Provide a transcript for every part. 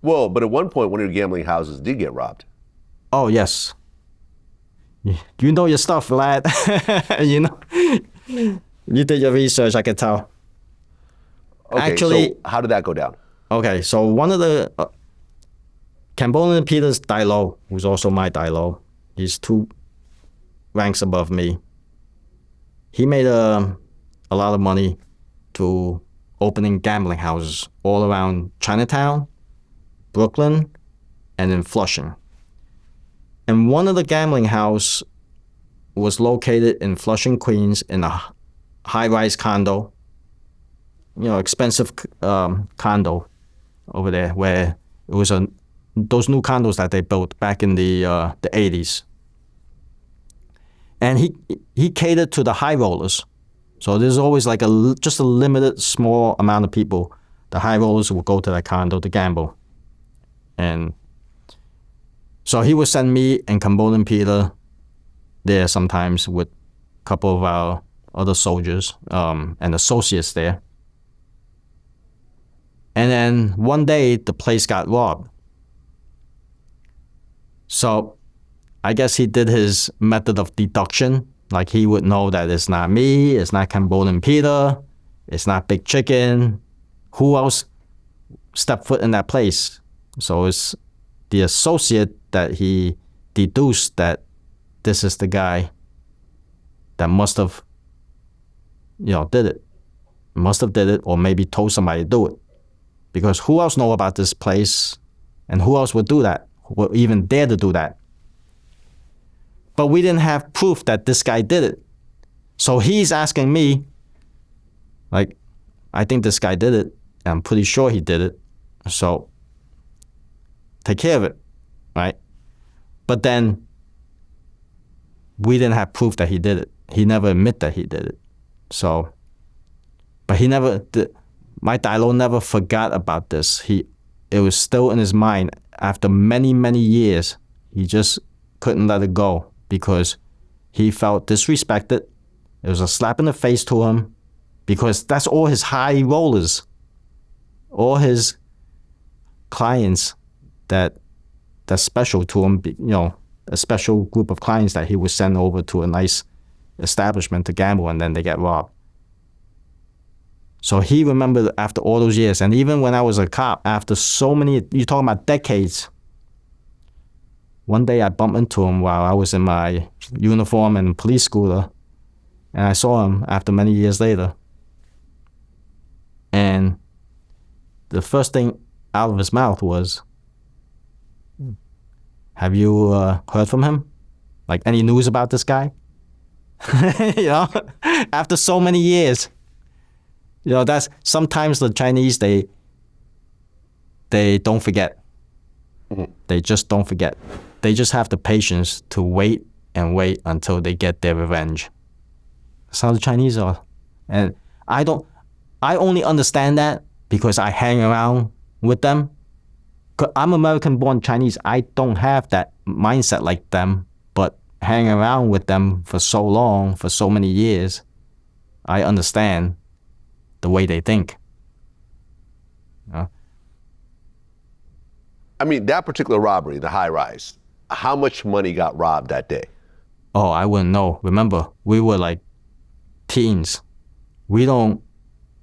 Well, but at one point, one of your gambling houses did get robbed. Oh, yes. You know your stuff, lad. You know, you did your research, I can tell. Okay, Actually, so how did that go down? okay, so one of the Cambodian Peter's Dailo, who's also my Dailo, he's 2 ranks above me. He made a lot of money to opening gambling houses all around Chinatown, Brooklyn, and in Flushing. And one of the gambling house was located in Flushing, Queens, in a high-rise condo, expensive condo over there, where it was those new condos that they built back in the 80s. And he catered to the high rollers. So there's always like just a limited small amount of people. The high rollers will go to that condo to gamble. And so he would send me and Cambodian Peter there sometimes with a couple of our other soldiers and associates there. And then one day the place got robbed. So I guess he did his method of deduction. Like he would know that it's not me, it's not Cambodian Peter, it's not Big Chicken. Who else stepped foot in that place? So it's the associate that he deduced that this is the guy that must have, did it. Must have did it, or maybe told somebody to do it. Because who else know about this place, and who else would do that? Who would even dare to do that? But we didn't have proof that this guy did it. So he's asking me, like, I think this guy did it. I'm pretty sure he did it. So take care of it, right? But then we didn't have proof that he did it. He never admitted that he did it. So, but he never, my Dailo never forgot about this. It was still in his mind after many, many years. He just couldn't let it go because he felt disrespected. It was a slap in the face to him because that's all his high rollers, all his clients that's special to him, a special group of clients that he would send over to a nice establishment to gamble, and then they get robbed. So he remembered after all those years, and even when I was a cop, after so many, you're talking about decades, one day I bumped into him while I was in my uniform and police scooter, and I saw him after many years later. And the first thing out of his mouth was, have you heard from him? Like any news about this guy? After so many years. That's sometimes the Chinese, they don't forget. Mm-hmm. They just don't forget. They just have the patience to wait and wait until they get their revenge. That's how the Chinese are. And I only understand that because I hang around with them. I'm American-born Chinese. I don't have that mindset like them, but hanging around with them for so long, for so many years, I understand the way they think. I mean, that particular robbery, the high rise, how much money got robbed that day? Oh, I wouldn't know. Remember, we were like teens. We don't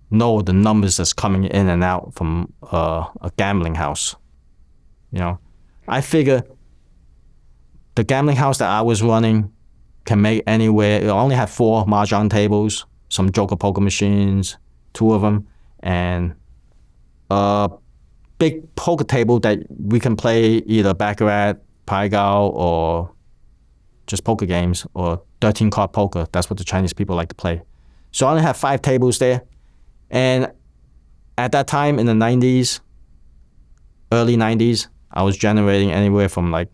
know the numbers that's coming in and out from a gambling house. I figure the gambling house that I was running can make anywhere. It only had 4 mahjong tables, some joker poker machines, 2 of them, and a big poker table that we can play either baccarat, pai gow, or just poker games, or 13-card poker. That's what the Chinese people like to play. So I only have 5 tables there. And at that time in the 90s, early 90s, I was generating anywhere from like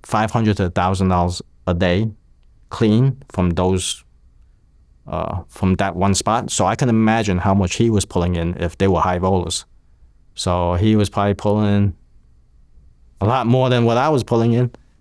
$500 to $1,000 a day clean from those from that one spot. So I can imagine how much he was pulling in if they were high rollers. So he was probably pulling in a lot more than what I was pulling in.